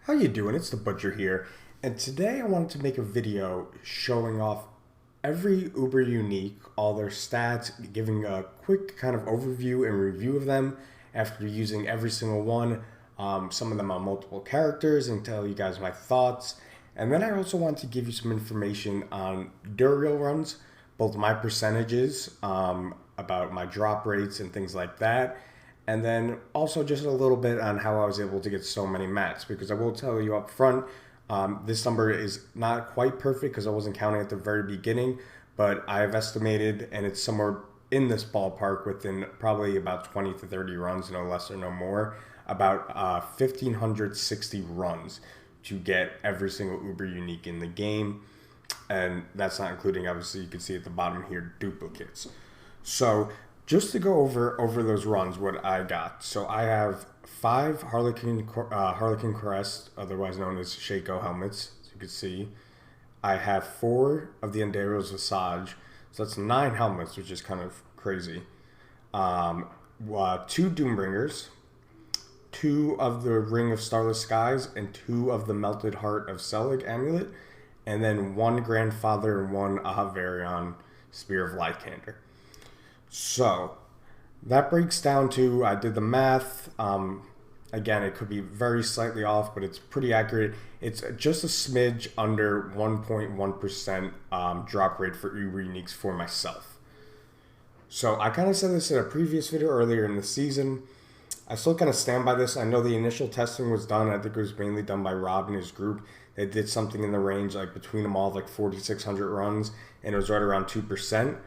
How you doing? It's the Butcher here, and today I wanted to make a video showing off every Uber unique, all their stats, giving a quick kind of overview and review of them after using every single one, some of them on multiple characters, and tell you guys my thoughts. And then I also want to give you some information on Duriel runs, both my percentages, about my drop rates and things like that. And then also just a little bit on how I was able to get so many mats, because I will tell you up front, this number is not quite perfect because I wasn't counting at the very beginning, but I've estimated, and it's somewhere in this ballpark within probably about 20 to 30 runs, no less or no more, about 1,560 runs to get every single Uber unique in the game. And that's not including, obviously, you can see at the bottom here, duplicates. So just to go over those runs, what I got. So I have 5 Harlequin Crest, otherwise known as Shaco helmets, as you can see. I have 4 of the Andariel's Visage, so that's 9 helmets, which is kind of crazy. 2 Doombringers, 2 of the Ring of Starless Skies, and 2 of the Melted Heart of Selig amulet, and then 1 Grandfather and 1 Ahavarion Spear of Lycander. So that breaks down to, I did the math. Again, it could be very slightly off, but it's pretty accurate. It's just a smidge under 1.1% drop rate for Uber Uniques for myself. So I kind of said this in a previous video earlier in the season. I still kind of stand by this. I know the initial testing was done. I think it was mainly done by Rob and his group. They did something in the range, like between them all, like 4,600 runs, and it was right around 2%.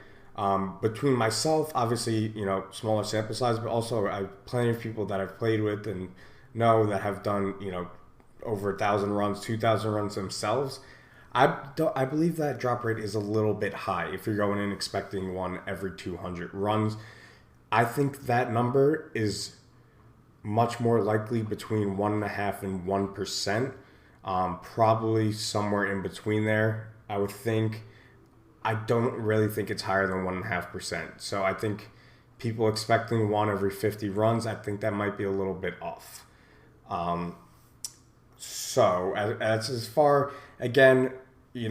Between myself, obviously, smaller sample size, but also I have plenty of people that I've played with and know that have done, over 1,000 runs, 2,000 runs themselves. I believe that drop rate is a little bit high if you're going in expecting one every 200 runs. I think that number is much more likely between 1.5% and 1%, probably somewhere in between there, I would think. I don't really think it's higher than 1.5%. So I think people expecting one every 50 runs, I think that might be a little bit off. So as far, again, we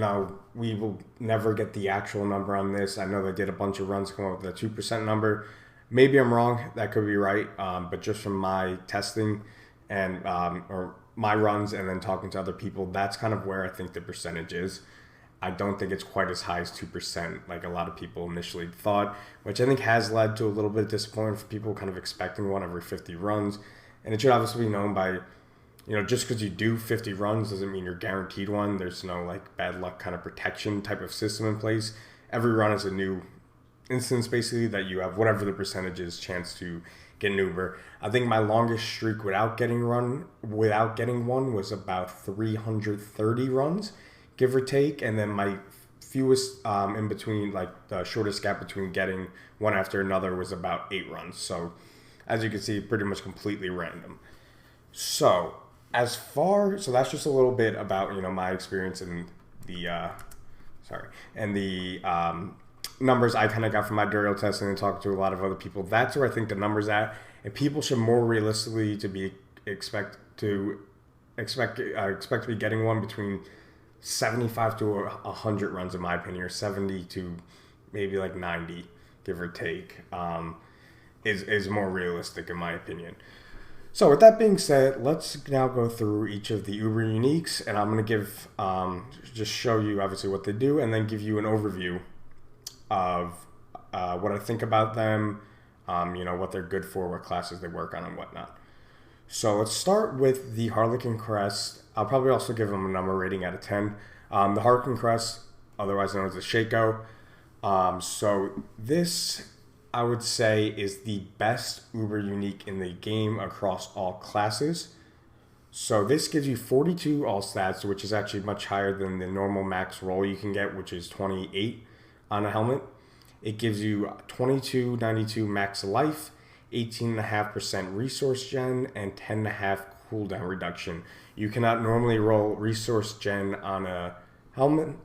will never get the actual number on this. I know they did a bunch of runs come up with a 2% number. Maybe I'm wrong. That could be right. But just from my testing and or my runs and then talking to other people, that's kind of where I think the percentage is. I don't think it's quite as high as 2%, like a lot of people initially thought, which I think has led to a little bit of disappointment for people kind of expecting one every 50 runs. And it should obviously be known by, just because you do 50 runs doesn't mean you're guaranteed one. There's no like bad luck kind of protection type of system in place. Every run is a new instance, basically, that you have whatever the percentage is chance to get an Uber. I think my longest streak without getting one was about 330 runs, give or take, and then my fewest in between, like the shortest gap between getting one after another, was about 8 runs. So as you can see, pretty much completely random. So that's just a little bit about my experience and the numbers I kind of got from my Duriel testing and talking to a lot of other people. That's where I think the numbers at, and people should more realistically expect to be getting one between 75 to 100 runs, in my opinion, or 70 to maybe like 90, give or take, is more realistic in my opinion. So with that being said, let's now go through each of the Uber uniques, and I'm going to give just show you obviously what they do, and then give you an overview of what I think about them, what they're good for, what classes they work on, and whatnot. So let's start with the Harlequin Crest. I'll probably also give them a number rating out of 10. The Harlequin Crest, otherwise known as the Shaco. So this, I would say, is the best Uber unique in the game across all classes. So this gives you 42 all stats, which is actually much higher than the normal max roll you can get, which is 28 on a helmet. It gives you 2292 max life, 18.5% resource gen, and 10.5 cooldown reduction. You cannot normally roll resource gen on a helm,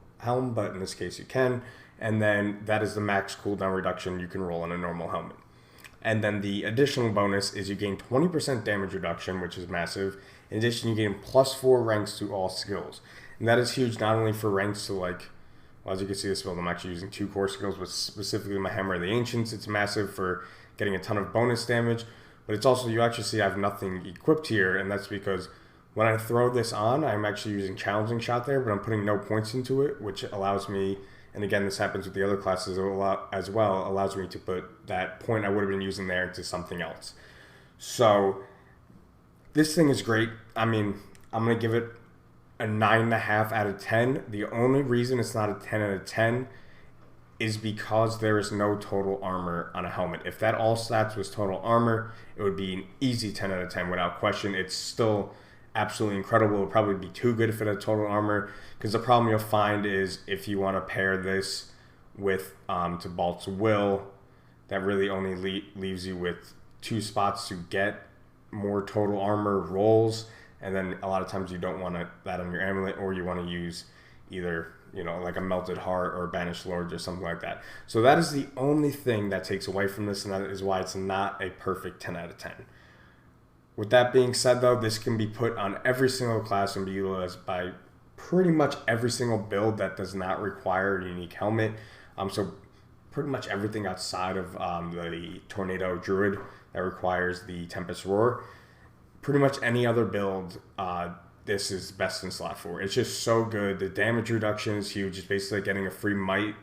but in this case you can. And then that is the max cooldown reduction you can roll on a normal helmet. And then the additional bonus is you gain 20% damage reduction, which is massive, In addition, you gain +4 ranks to all skills. And that is huge, not only for ranks to like, well, as you can see this build, I'm actually using 2 core skills, but specifically my Hammer of the Ancients. It's massive for getting a ton of bonus damage, but it's also, you actually see I have nothing equipped here, and that's because when I throw this on, I'm actually using Challenging Shot there, but I'm putting no points into it, which allows me, and again, this happens with the other classes as well, allows me to put that point I would have been using there into something else. So this thing is great. I mean, I'm going to give it a 9.5 out of 10. The only reason it's not a 10 out of 10 is because there is no total armor on a helmet. If that all stats was total armor, it would be an easy 10 out of 10 without question. It's still absolutely incredible. It would probably be too good if it had total armor, because the problem you'll find is if you want to pair this with Tibalt's Will, that really only leaves you with 2 spots to get more total armor rolls, and then a lot of times you don't want that on your amulet, or you want to use either, you know, like a Melted Heart or Banished Lords or something like that. So that is the only thing that takes away from this, and that is why it's not a perfect 10 out of 10. With that being said, though, this can be put on every single class and be utilized by pretty much every single build that does not require a unique helmet. So pretty much everything outside of the Tornado Druid that requires the Tempest Roar. Pretty much any other build, this is best in slot for. It's just so good. The damage reduction is huge. It's basically like getting a free might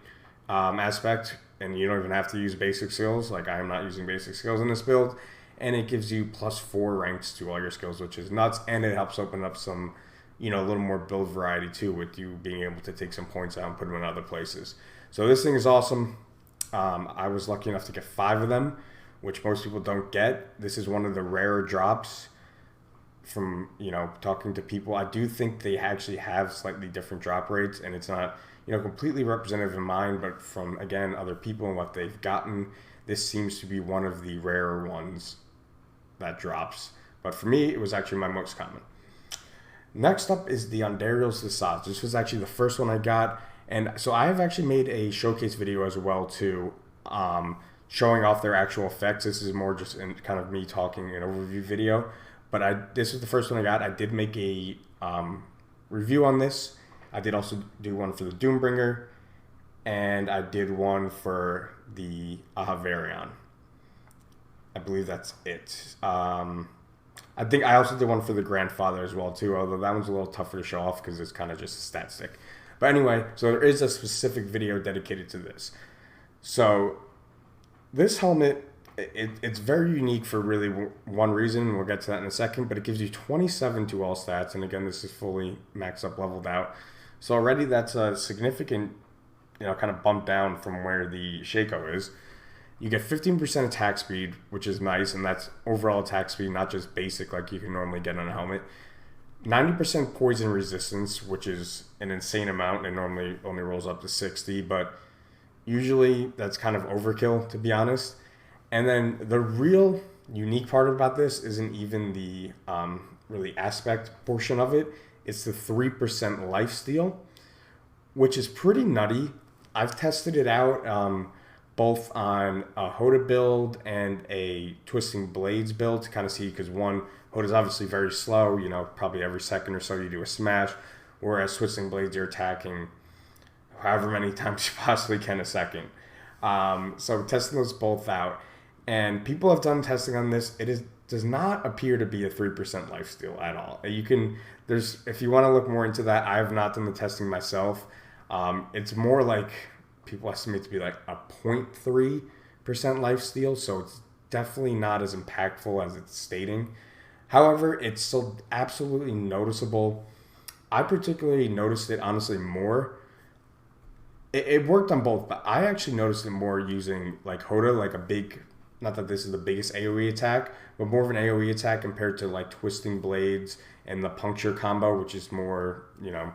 aspect, and you don't even have to use basic skills. Like, I am not using basic skills in this build. And it gives you +4 ranks to all your skills, which is nuts. And it helps open up some, you know, a little more build variety too, with you being able to take some points out and put them in other places. So this thing is awesome. I was lucky enough to get 5 of them, which most people don't get. This is one of the rarer drops from, you know, talking to people. I do think they actually have slightly different drop rates, and it's not, you know, completely representative in mine, but from, again, other people and what they've gotten, this seems to be one of the rarer ones that drops. But for me, it was actually my most common. Next up is the Andariel's Visage. This was actually the first one I got, and so I have actually made a showcase video as well too, showing off their actual effects. This is more just in kind of me talking an overview video, but this was the first one I got. I did make a review on this. I did also do one for the Doombringer, and I did one for the Ahavarion. I believe that's it. I think I also did one for the Grandfather as well too, although that one's a little tougher to show off because it's kind of just a stat stick. But anyway, so there is a specific video dedicated to this. So this helmet, it's very unique for really one reason, and we'll get to that in a second, but it gives you 27 to all stats, and again, this is fully maxed up, leveled out. So already that's a significant, you know, kind of bump down from where the Shaco is. You get 15% attack speed, which is nice, and that's overall attack speed, not just basic like you can normally get on a helmet. 90% poison resistance, which is an insane amount. It normally only rolls up to 60, but usually that's kind of overkill, to be honest. And then the real unique part about this isn't even the really aspect portion of it. It's the 3% lifesteal, which is pretty nutty. I've tested it out both on a Hoda build and a Twisting Blades build to kind of see, because one, Hoda's obviously very slow, you know, probably every second or so you do a smash, whereas Twisting Blades you're attacking however many times you possibly can a second. So testing those both out, and people have done testing on this. Does not appear to be a 3% lifesteal at all. If you want to look more into that, I have not done the testing myself. It's more like people estimate to be like a 0.3% lifesteal, so it's definitely not as impactful as it's stating. However, it's still absolutely noticeable. I particularly noticed it, honestly, more. It worked on both, but I actually noticed it more using like Hoda, like a big, not that this is the biggest AoE attack, but more of an AoE attack compared to like Twisting Blades and the Puncture combo, which is more, you know,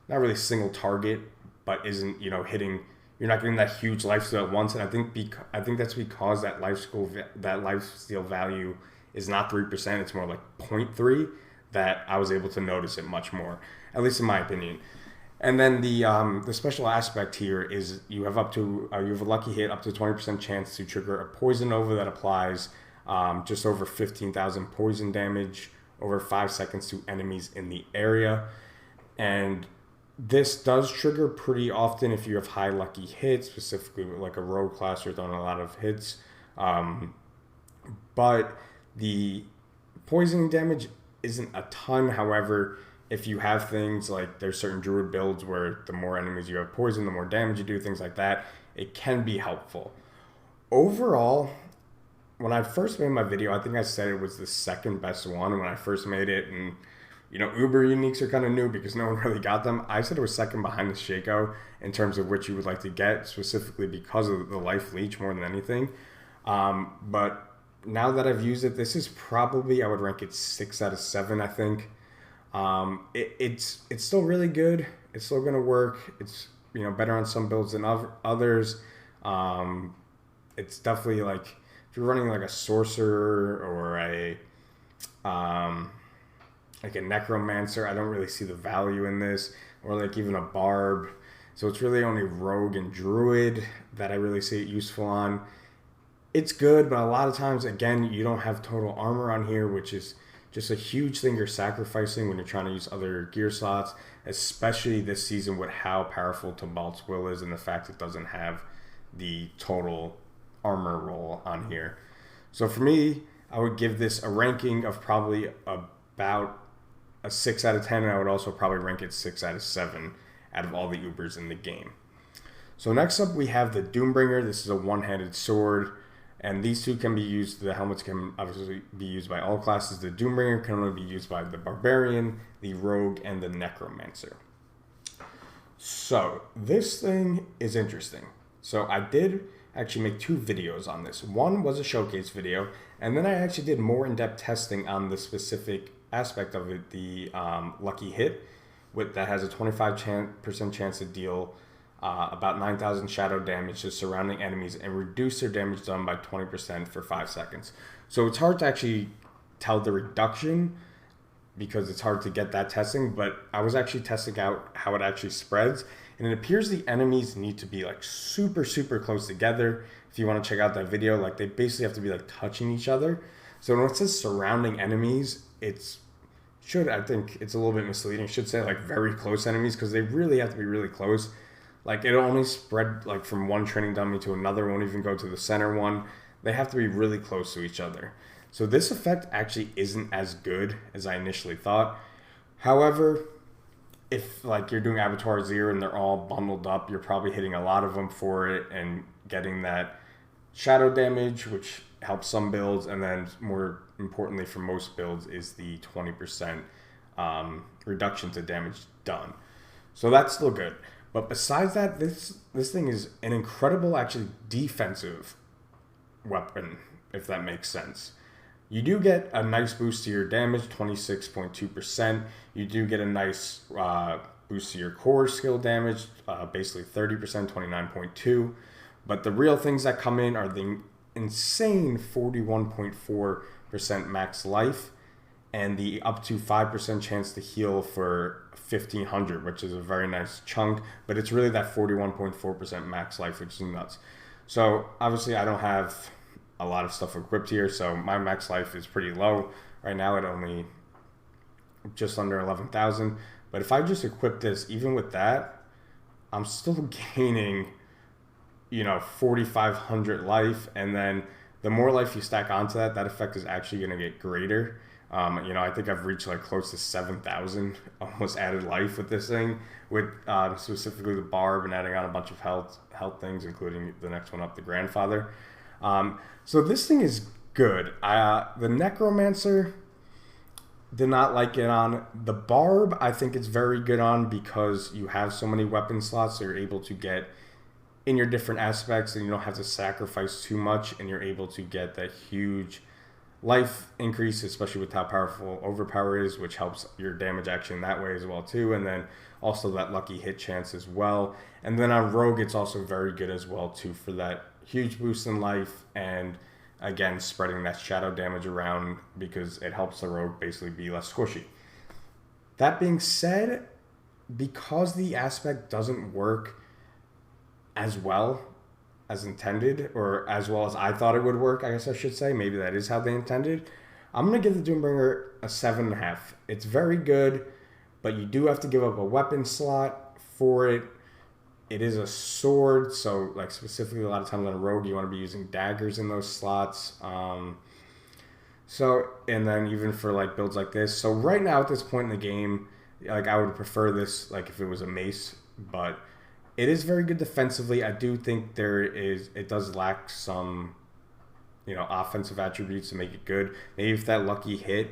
not really single target, but isn't, you know, hitting. You're not getting that huge lifesteal at once, and I think that's because that lifesteal value is not 3%. It's more like 0.3 that I was able to notice it much more, at least in my opinion. And then the special aspect here is you have you have a lucky hit up to 20% chance to trigger a Poison Nova that applies just over 15,000 poison damage over 5 seconds to enemies in the area. And this does trigger pretty often if you have high lucky hits, specifically with like a rogue class or throwing a lot of hits. But the poisoning damage isn't a ton. However, if you have things like there's certain druid builds where the more enemies you have poison, the more damage you do, things like that, it can be helpful. Overall, when I first made my video, I think I said it was the second best one when I first made it. And, you know, Uber uniques are kind of new because no one really got them. I said it was second behind the Shaco in terms of which you would like to get, specifically because of the life leech more than anything. But now that I've used it, this is probably, I would rank it 6 out of 7, I think. It's still really good. It's still going to work. It's, you know, better on some builds than others. It's definitely like, if you're running like a sorcerer or like a necromancer, I don't really see the value in this, or like even a barb. So it's really only rogue and druid that I really see it useful on. It's good, but a lot of times, again, you don't have total armor on here, which is just a huge thing you're sacrificing when you're trying to use other gear slots, especially this season with how powerful Tibalt's Will is and the fact it doesn't have the total armor roll on here. So for me, I would give this a ranking of probably about a 6 out of 10, and I would also probably rank it 6 out of 7 out of all the Ubers in the game. So next up, we have the Doombringer. This is a one-handed sword. And these two can be used, the helmets can obviously be used by all classes. The Doombringer can only be used by the Barbarian, the Rogue, and the Necromancer. So, this thing is interesting. So, I did actually make 2 videos on this. One was a showcase video, and then I actually did more in-depth testing on the specific aspect of it, the lucky hit, that has a 25% chance to deal about 9,000 shadow damage to surrounding enemies and reduce their damage done by 20% for 5 seconds. So it's hard to actually tell the reduction because it's hard to get that testing, but I was actually testing out how it actually spreads, and it appears the enemies need to be like super, super close together. If you want to check out that video, like they basically have to be like touching each other. So when it says surrounding enemies, I think it's a little bit misleading. It should say like very close enemies because they really have to be really close. Like, it'll only spread, like, from one training dummy to another. It won't even go to the center one. They have to be really close to each other. So this effect actually isn't as good as I initially thought. However, if, like, you're doing Abattoir Zero and they're all bundled up, you're probably hitting a lot of them for it and getting that shadow damage, which helps some builds. And then, more importantly for most builds, is the 20% reduction to damage done. So that's still good. But besides that, this thing is an incredible, actually, defensive weapon, if that makes sense. You do get a nice boost to your damage, 26.2%. You do get a nice boost to your core skill damage, basically 30%, 29.2%. But the real things that come in are the insane 41.4% max life and the up to 5% chance to heal for 1,500, which is a very nice chunk, but it's really that 41.4% max life, which is nuts. So obviously I don't have a lot of stuff equipped here, so my max life is pretty low right now at only just under 11,000. But if I just equip this, even with that, I'm still gaining, 4,500 life, and then the more life you stack onto that effect is actually going to get greater. I think I've reached like close to 7,000 almost added life with this thing, with specifically the barb and adding on a bunch of health things, including the next one up, the grandfather. So this thing is good. The necromancer did not like it on. The barb I think it's very good on because you have so many weapon slots, so you're able to get in your different aspects and you don't have to sacrifice too much, and you're able to get that huge life increase, especially with how powerful Overpower is, which helps your damage action that way as well too, and then also that lucky hit chance as well. And then on Rogue, it's also very good as well too for that huge boost in life, and again spreading that shadow damage around because it helps the Rogue basically be less squishy. That being said, because the aspect doesn't work as well as intended, or as well as I thought it would work, I guess I should say, maybe that is how they intended, I'm going to give the Doombringer a 7.5. It's very good, but you do have to give up a weapon slot for it. It is a sword, so like specifically a lot of times on a rogue, you want to be using daggers in those slots. And then even for like builds like this. So right now at this point in the game, like I would prefer this like if it was a mace, but it is very good defensively. I do think it does lack some, offensive attributes to make it good. Maybe if that lucky hit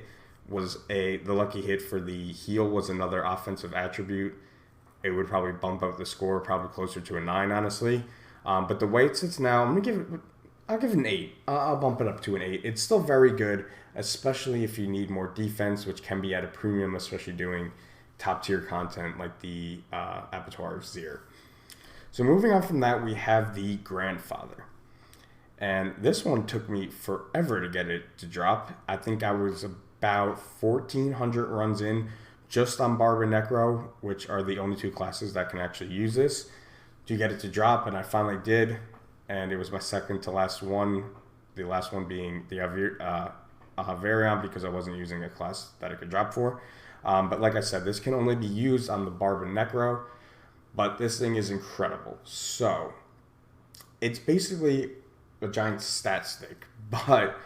the lucky hit for the heal was another offensive attribute, it would probably bump up the score probably closer to a 9, honestly. But the way it sits now, I'll give it an 8. I'll bump it up to an 8. It's still very good, especially if you need more defense, which can be at a premium, especially doing top tier content like the Abattoir of Zir. So moving on from that, we have the Grandfather. And this one took me forever to get it to drop. I think I was about 1,400 runs in just on Barb and Necro, which are the only 2 classes that can actually use this, to get it to drop, and I finally did, and it was my second to last one, the last one being the Ahavarion, because I wasn't using a class that it could drop for. But like I said, this can only be used on the Barb and Necro, but this thing is incredible. So, it's basically a giant stat stick, but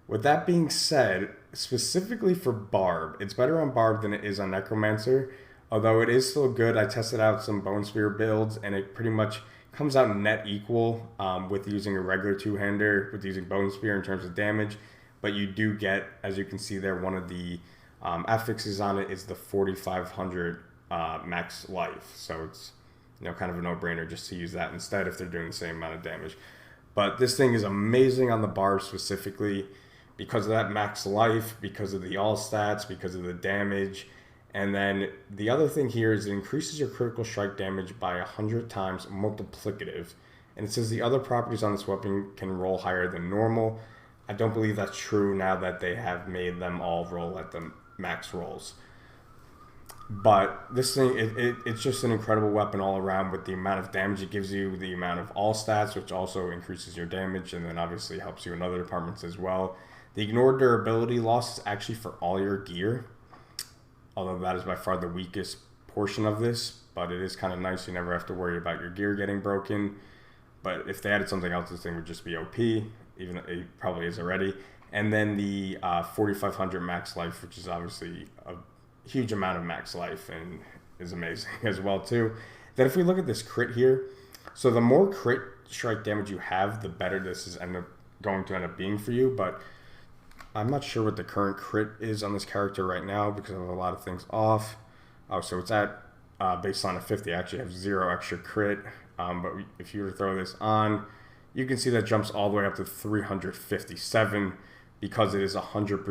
with that being said, specifically for Barb, it's better on Barb than it is on Necromancer, although it is still good. I tested out some Bone Spear builds, and it pretty much comes out net equal with using a regular two-hander, with using Bone Spear in terms of damage, but you do get, as you can see there, one of the affixes on it is the 4,500 max life, so it's kind of a no-brainer just to use that instead if they're doing the same amount of damage. But this thing is amazing on the Barb specifically, because of that max life, because of the all stats, because of the damage. And then the other thing here is it increases your critical strike damage by 100 times multiplicative. And it says the other properties on this weapon can roll higher than normal. I don't believe that's true now that they have made them all roll at the max rolls. But this thing, it's just an incredible weapon all around with the amount of damage it gives you, the amount of all stats, which also increases your damage, and then obviously helps you in other departments as well. The ignored durability loss is actually for all your gear, although that is by far the weakest portion of this, but it is kind of nice. You never have to worry about your gear getting broken. But if they added something else, this thing would just be OP, even though it probably is already. And then the 4,500 max life, which is obviously a huge amount of max life and is amazing as well too. Then if we look at this crit here, so the more crit strike damage you have, the better this is going to end up being for you, but I'm not sure what the current crit is on this character right now because I have a lot of things off. Oh, so it's at baseline of 50. I actually have 0 extra crit, but if you were to throw this on, you can see that jumps all the way up to 357 because it is 100%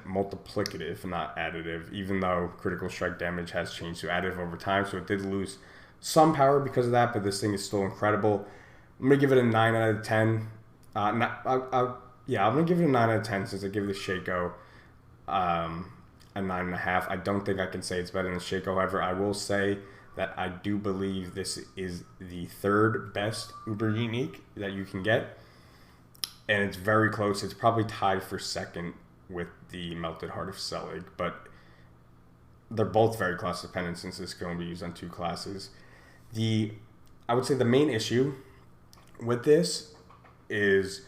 multiplicative, not additive, even though critical strike damage has changed to additive over time, so it did lose some power because of that, but this thing is still incredible. I'm going to give it a 9 out of 10. I'm going to give it a 9 out of 10 since I give the Shaco a 9.5. I don't think I can say it's better than Shaco. However, I will say that I do believe this is the 3rd best Uber Unique that you can get. And it's very close. It's probably tied for 2nd with the Melted Heart of Selig. But they're both very class dependent since this is going to be used on 2 classes. I would say the main issue with this is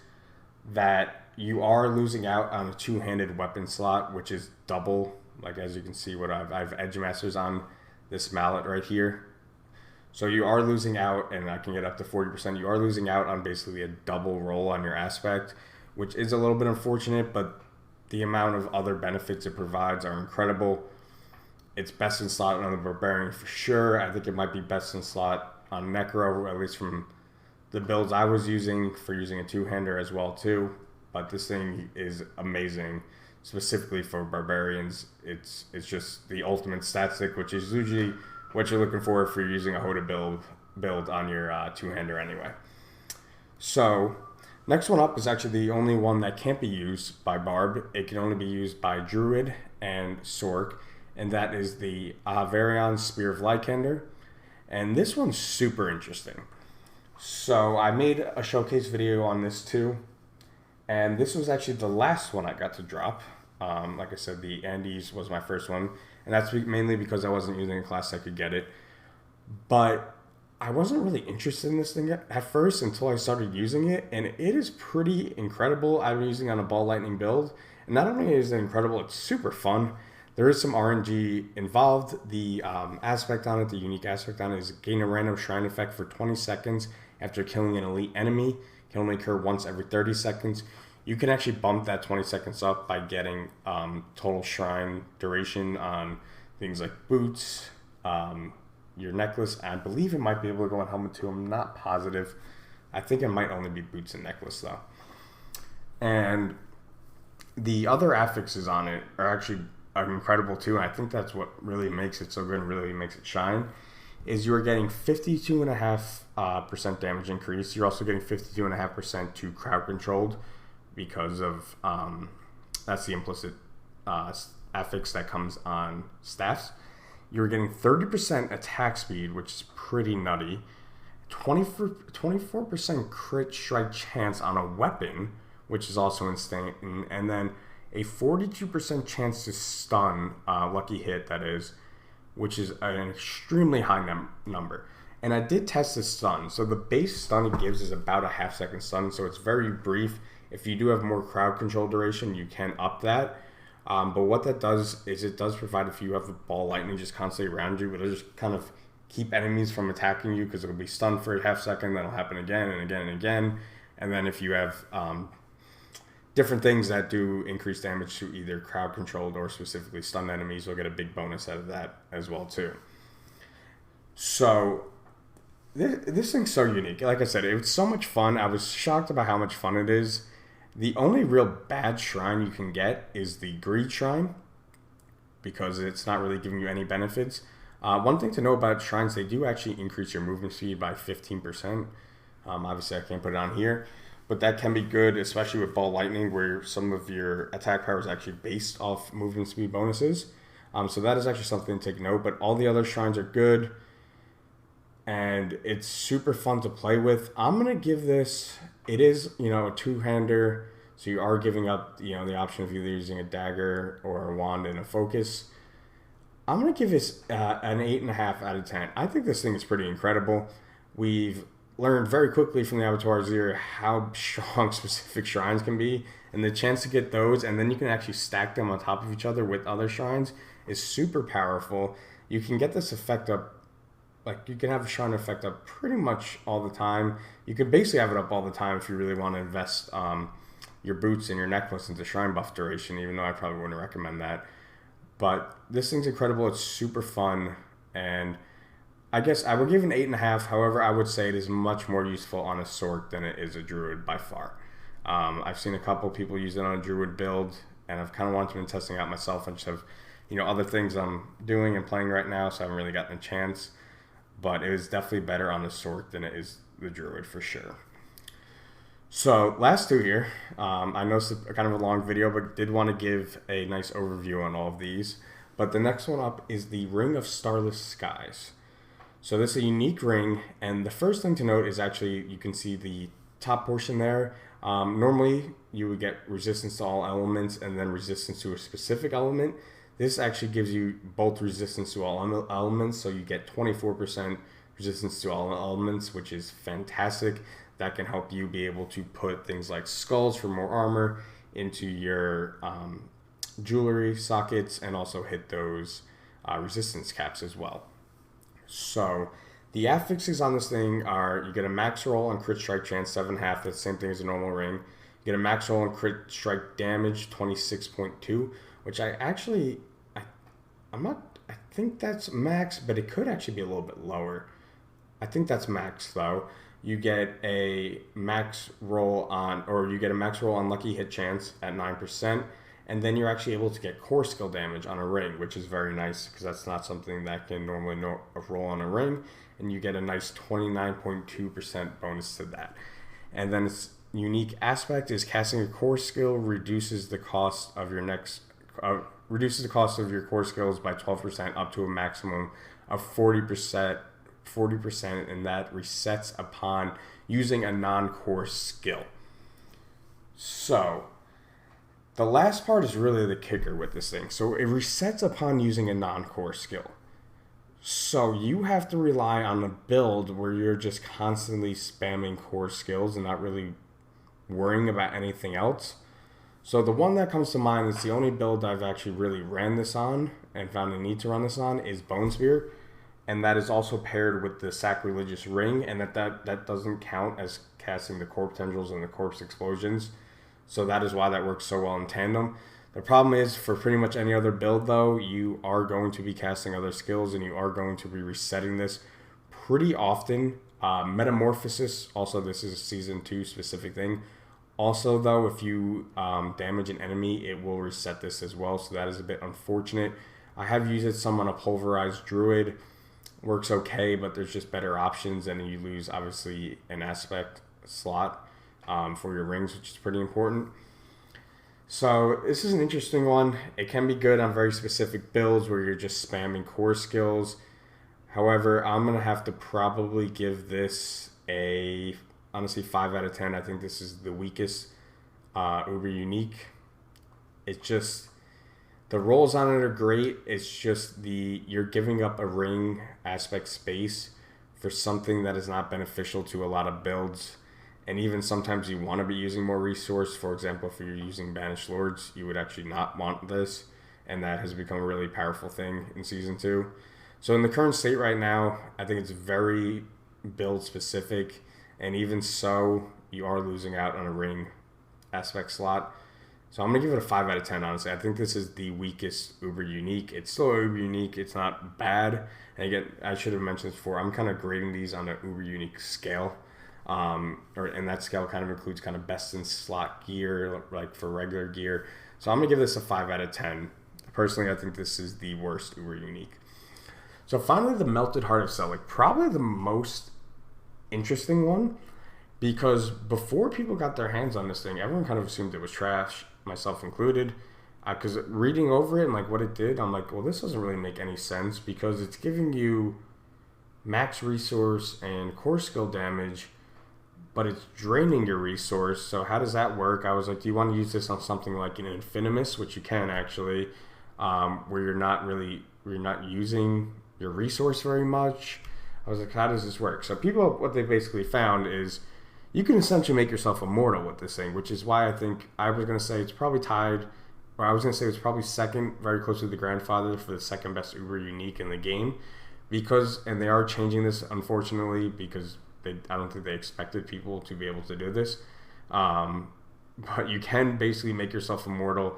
that you are losing out on a 2-handed weapon slot, which is double. Like as you can see, I have Edge Masters on this mallet right here. So you are losing out, and I can get up to 40%. You are losing out on basically a double roll on your aspect, which is a little bit unfortunate, but the amount of other benefits it provides are incredible. It's best in slot on the Barbarian for sure. I think it might be best in slot on Necro, at least from the builds I was using for using a 2-hander as well too. But this thing is amazing, specifically for Barbarians. It's just the ultimate stat stick, which is usually what you're looking for if you're using a Hoda build on your 2-hander anyway. So next one up is actually the only one that can't be used by Barb. It can only be used by Druid and Sork, and that is the Ahavarion Spear of Lycander. And this one's super interesting. So I made a showcase video on this too, and this was actually the last one I got to drop. Like I said, the Andes was my first one, and that's mainly because I wasn't using a class that could get it. But I wasn't really interested in this thing at first until I started using it, and it is pretty incredible. I've been using it on a ball lightning build, and not only is it incredible, it's super fun. There is some RNG involved. The aspect on it, the unique aspect on it, is gain a random shrine effect for 20 seconds after killing an elite enemy. It can only occur once every 30 seconds. You can actually bump that 20 seconds up by getting total shrine duration on things like boots, your necklace. I believe it might be able to go on helmet too. I'm not positive. I think it might only be boots and necklace though. And the other affixes on it are incredible too. And I think that's what really makes it so good and really makes it shine. Is you are getting 52.5% damage increase. You're also getting 52.5% to crowd controlled because of that's the implicit affix that comes on staffs. You're getting 30% attack speed, which is pretty nutty. 24% crit strike chance on a weapon, which is also insane. And then a 42% chance to stun, lucky hit that is, which is an extremely high number. And I did test the stun. So the base stun it gives is about a half-second stun, so it's very brief. If you do have more crowd control duration, you can up that. But what that does is it does provide, if you have a ball lightning just constantly around you, it'll just kind of keep enemies from attacking you because it'll be stunned for a half second, then it'll happen again and again and again. And then if you have different things that do increase damage to either crowd controlled or specifically stunned enemies, you'll get a big bonus out of that as well too. So this thing's so unique. Like I said, it was so much fun. I was shocked about how much fun it is. The only real bad shrine you can get is the Greed Shrine, because it's not really giving you any benefits. One thing to know about shrines, they do actually increase your movement speed by 15%. Obviously, I can't put it on here, but that can be good, especially with Ball Lightning, where some of your attack power is actually based off movement speed bonuses. So that is actually something to take note, but all the other shrines are good, and it's super fun to play with. I'm going to give this... It is, a two-hander, so you are giving up, the option of either using a dagger or a wand and a focus. I'm going to give this an 8.5 out of 10. I think this thing is pretty incredible. We've learned very quickly from the Avatars here how strong specific shrines can be, and the chance to get those, and then you can actually stack them on top of each other with other shrines, is super powerful. You can get this effect up. Like, you can have a shrine effect up pretty much all the time. You could basically have it up all the time if you really want to invest your boots and your necklace into shrine buff duration, even though I probably wouldn't recommend that. But this thing's incredible. It's super fun. And I guess I would give it an 8.5. However, I would say it is much more useful on a Sorc than it is a Druid by far. I've seen a couple people use it on a Druid build, and I've kind of wanted to be testing it out myself. I just have, other things I'm doing and playing right now, so I haven't really gotten a chance. But it is definitely better on the Sorc than it is the Druid for sure. So last two here, I know it's kind of a long video, but did want to give a nice overview on all of these. But the next one up is the Ring of Starless Skies. So this is a unique ring, and the first thing to note is actually you can see the top portion there. Normally you would get resistance to all elements and then resistance to a specific element. This actually gives you both resistance to all elements, so you get 24% resistance to all elements, which is fantastic. That can help you be able to put things like skulls for more armor into your jewelry sockets and also hit those resistance caps as well. So the affixes on this thing are, you get a max roll on crit strike chance, 7.5, that's the same thing as a normal ring. You get a max roll on crit strike damage, 26.2. Which I think that's max, but it could actually be a little bit lower. I think that's max though. You get a max roll on lucky hit chance at 9%, and then you're actually able to get core skill damage on a ring, which is very nice because that's not something that can normally roll on a ring, and you get a nice 29.2% bonus to that. And then its unique aspect is casting a core skill reduces the cost of your core skills by 12% up to a maximum of 40%, and that resets upon using a non-core skill. So The last part is really the kicker with this thing. So it resets upon using a non-core skill. So you have to rely on a build where you're just constantly spamming core skills and not really worrying about anything else. So the one that comes to mind, it's the only build I've actually really ran this on and found a need to run this on, is Bone Spear. And that is also paired with the Sacrilegious Ring, and that doesn't count as casting the Corpse Tendrils and the Corpse Explosions. So that is why that works so well in tandem. The problem is, for pretty much any other build, though, you are going to be casting other skills, and you are going to be resetting this pretty often. Metamorphosis, also this is a Season 2 specific thing. Also, though, if you damage an enemy, it will reset this as well, so that is a bit unfortunate. I have used it some on a Pulverized Druid. Works okay, but there's just better options, and you lose, obviously, an aspect slot for your rings, which is pretty important. So this is an interesting one. It can be good on very specific builds where you're just spamming core skills. However, I'm going to have to probably give this a, honestly, 5 out of 10. I think this is the weakest Uber Unique. It's just, the rolls on it are great. It's just you're giving up a ring aspect space for something that is not beneficial to a lot of builds. And even sometimes you want to be using more resource. For example, if you're using Banished Lords, you would actually not want this. And that has become a really powerful thing in Season 2. So in the current state right now, I think it's very build specific. And even so, you are losing out on a ring aspect slot. So I'm going to give it a 5 out of 10, honestly. I think this is the weakest Uber Unique. It's still Uber Unique. It's not bad. And again, I should have mentioned this before. I'm kind of grading these on an Uber Unique scale. And that scale kind of includes kind of best in slot gear, like for regular gear. So I'm going to give this a 5 out of 10. Personally, I think this is the worst Uber Unique. So finally, the Melted Heart of Selig. Probably the most interesting one. Because before people got their hands on this thing, everyone kind of assumed it was trash, myself included. Because reading over it and like what it did, I'm like, well, this doesn't really make any sense because it's giving you max resource and core skill damage, but it's draining your resource. So how does that work? I was like, do you want to use this on something like an Infinimus, which you can actually, where you're not using your resource very much? I was like, how does this work? So people, what they basically found is you can essentially make yourself immortal with this thing, which is why I think I was going to say it's probably tied, or I was going to say it's probably second, very close to the grandfather for the second best Uber Unique in the game. Because, and they are changing this, unfortunately, because I don't think they expected people to be able to do this. But you can basically make yourself immortal.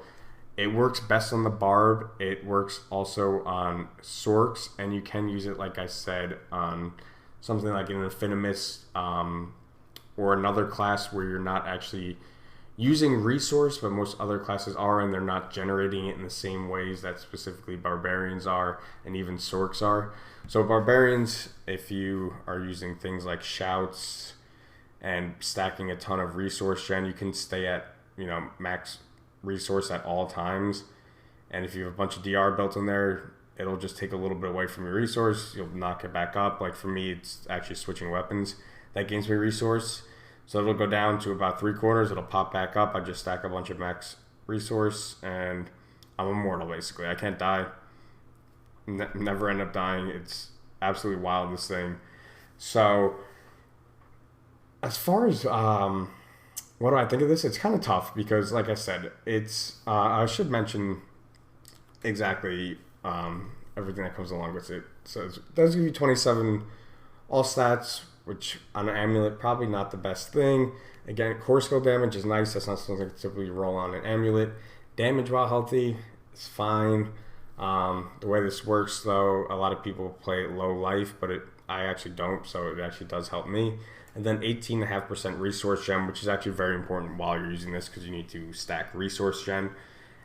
It works best on the Barb. It works also on Sorks, and you can use it, like I said, on something like an Infinimus, or another class where you're not actually using resource, but most other classes are, and they're not generating it in the same ways that specifically Barbarians are, and even Sorks are. So Barbarians, if you are using things like Shouts and stacking a ton of resource gen, you can stay at, max resource at all times. And if you have a bunch of DR built in there, it'll just take a little bit away from your resource. You'll knock it back up. Like for me, it's actually switching weapons that gains me resource. So it'll go down to about 3/4. It'll pop back up. I just stack a bunch of max resource and I'm immortal basically. I can't die. Never end up dying. It's absolutely wild, this thing. So as far as what do I think of this? It's kind of tough because, like I said, it's I should mention exactly everything that comes along with it. So it does give you 27 all stats, which on an amulet, probably not the best thing. Again, core skill damage is nice. That's not something to typically roll on an amulet. Damage while healthy is fine. The way this works, though, a lot of people play it low life, but I actually don't, so it actually does help me. And then 18.5% resource gem, which is actually very important while you're using this because you need to stack resource gem.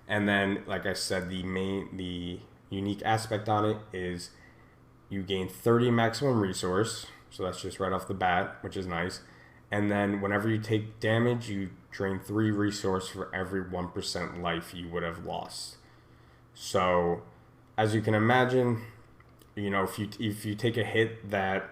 And then, like I said, the unique aspect on it is you gain 30 maximum resource, so that's just right off the bat, which is nice. And then whenever you take damage, you drain 3 resource for every 1% life you would have lost. So, as you can imagine, if you take a hit that,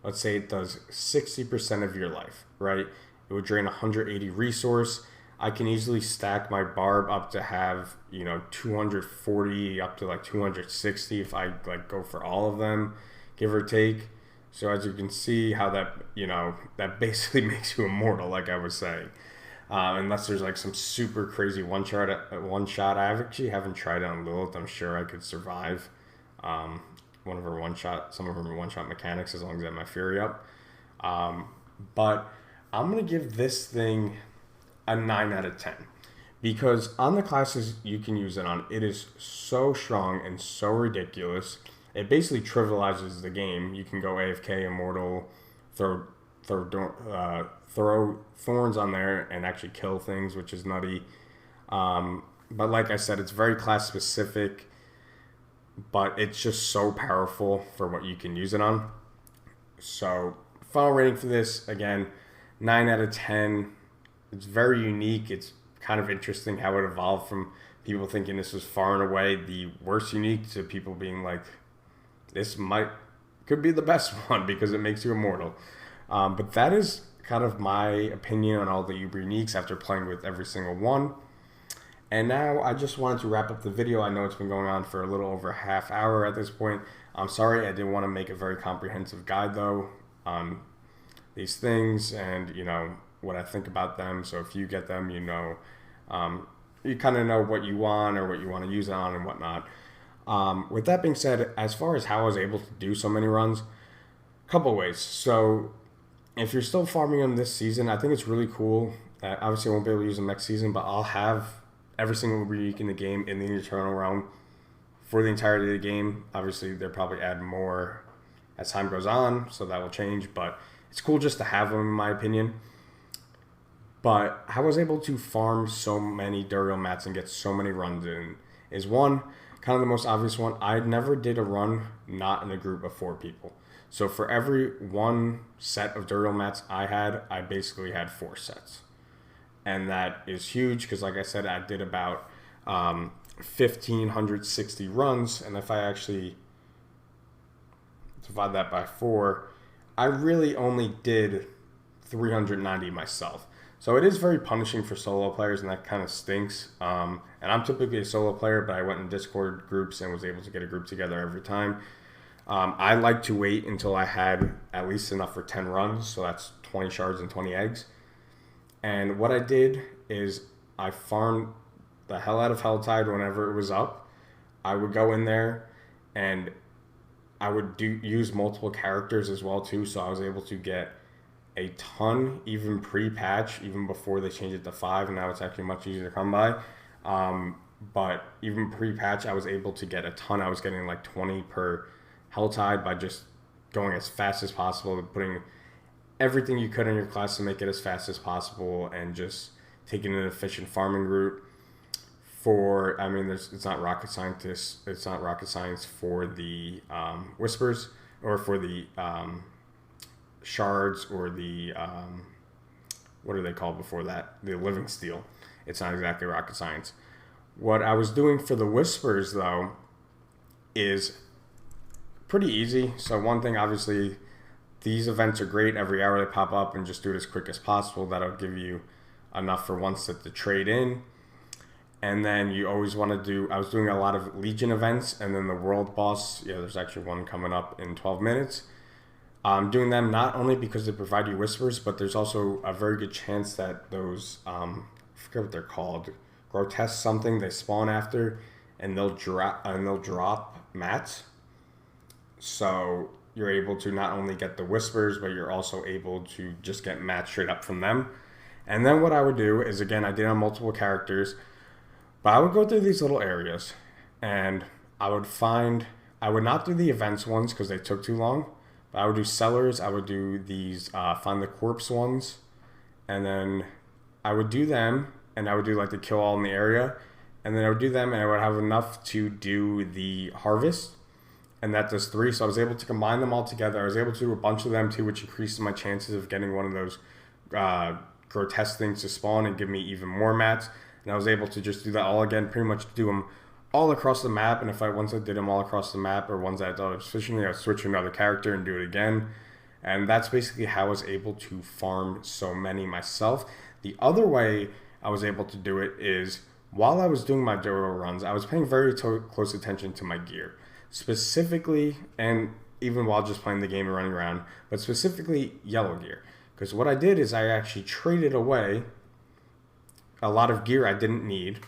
let's say it does 60% of your life, right? It would drain 180 resource. I can easily stack my barb up to have, 240 up to like 260 if I like go for all of them, give or take. So as you can see how that, that basically makes you immortal, like I was saying. Unless there's like some super crazy one shot. I actually haven't tried it on Lilith. I'm sure I could survive some of her one shot mechanics as long as I have my Fury up. But I'm gonna give this thing a 9 out of 10 because on the classes you can use it on, it is so strong and so ridiculous. It basically trivializes the game. You can go AFK, immortal, throw thorns on there and actually kill things, which is nutty. But like I said, it's very class specific, but it's just so powerful for what you can use it on. So final rating for this, again, 9 out of 10. It's very unique. It's kind of interesting how it evolved from people thinking this was far and away the worst unique to people being like, this could be the best one because it makes you immortal. But that is kind of my opinion on all the Uber uniques after playing with every single one. And now I just wanted to wrap up the video. I know it's been going on for a little over a half hour at this point. I'm sorry, I didn't want to make a very comprehensive guide though on these things and what I think about them. So if you get them, you kind of know what you want or what you want to use it on and whatnot. With that being said, as far as how I was able to do so many runs, a couple ways. So if you're still farming them this season, I think it's really cool. Obviously, I won't be able to use them next season, but I'll have every single unique in the game in the Eternal Realm for the entirety of the game. Obviously, they'll probably add more as time goes on, so that will change, but it's cool just to have them, in my opinion. But how I was able to farm so many Duriel mats and get so many runs in is one, kind of the most obvious one. I never did a run not in a group of 4 people. So for every one set of Duriel mats I basically had 4 sets. And that is huge because, like I said, I did about 1,560 runs. And if I actually divide that by 4, I really only did 390 myself. So it is very punishing for solo players, and that kind of stinks. And I'm typically a solo player, but I went in Discord groups and was able to get a group together every time. I like to wait until I had at least enough for 10 runs, so that's 20 shards and 20 eggs. And what I did is I farmed the hell out of Helltide whenever it was up. I would go in there and I would use multiple characters as well too, so I was able to get a ton even pre-patch, even before they changed it to 5, and now it's actually much easier to come by. But even pre-patch, I was able to get a ton. I was getting like 20 per Helltide by just going as fast as possible, putting everything you could in your class to make it as fast as possible, and just taking an efficient farming route. It's not rocket science. It's not rocket science for the whispers or for the shards or the what are they called before that? The living steel. It's not exactly rocket science. What I was doing for the whispers though is pretty easy. So one thing, obviously, these events are great. Every hour they pop up, and just do it as quick as possible. That'll give you enough for one set to trade in. And then you always want to do, I was doing a lot of Legion events, and then the world boss, there's actually one coming up in 12 minutes. I'm doing them not only because they provide you whispers, but there's also a very good chance that those, I forget what they're called, grotesque something, they spawn after, and they'll drop mats. So you're able to not only get the whispers, but you're also able to just get mats straight up from them. And then what I would do is, again, I did on multiple characters, but I would go through these little areas, and I would not do the events ones because they took too long. But I would do cellars. I would do these find the corpse ones, and then I would do them, and I would do like the kill all in the area, and then I would do them, and I would have enough to do the harvest, and that does 3. So I was able to combine them all together. I was able to do a bunch of them too, which increases my chances of getting one of those grotesque things to spawn and give me even more mats. And I was able to just do that all again, pretty much do them all across the map. And once I did them all across the map, or ones that I thought I was efficiently, I would switch to another character and do it again. And that's basically how I was able to farm so many myself. The other way I was able to do it is while I was doing my Duriel runs, I was paying very close attention to my gear. Specifically, and even while just playing the game and running around, but specifically yellow gear. Because what I did is I actually traded away a lot of gear I didn't need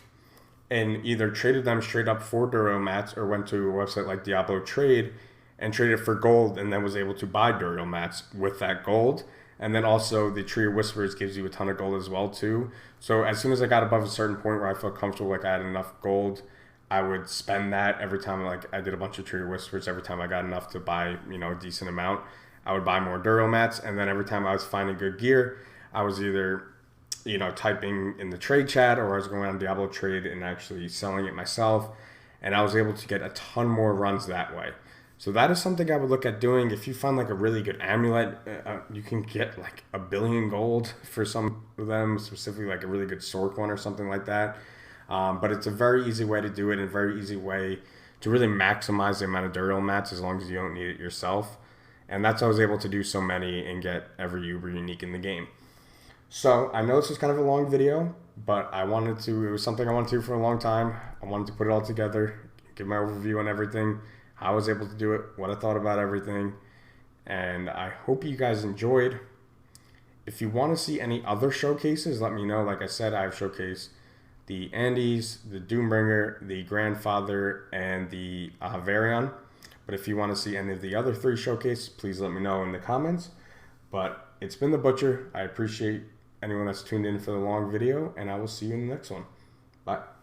and either traded them straight up for Duriel mats or went to a website like Diablo Trade and traded for gold and then was able to buy Duriel mats with that gold. And then also the Tree of Whispers gives you a ton of gold as well too. So as soon as I got above a certain point where I felt comfortable, like I had enough gold, I would spend that every time. Like I did a bunch of Tree of Whispers. Every time I got enough to buy, a decent amount, I would buy more Duriel mats. And then every time I was finding good gear, I was either, typing in the trade chat or I was going on Diablo Trade and actually selling it myself. And I was able to get a ton more runs that way. So that is something I would look at doing. If you find like a really good amulet, you can get like 1 billion gold for some of them, specifically like a really good Sork one or something like that. But it's a very easy way to do it and a very easy way to really maximize the amount of Duriel mats as long as you don't need it yourself. And that's how I was able to do so many and get every Uber unique in the game. So I know this was kind of a long video, but it was something I wanted to do for a long time. I wanted to put it all together, give my overview on everything, how I was able to do it, what I thought about everything, and I hope you guys enjoyed. If you want to see any other showcases, let me know. Like I said, I've showcased the Andes, the Doombringer, the Grandfather, and the Ahavarion. But if you want to see any of the other 3 showcases, please let me know in the comments. But it's been The Butcher. I appreciate anyone that's tuned in for the long video, and I will see you in the next one. Bye.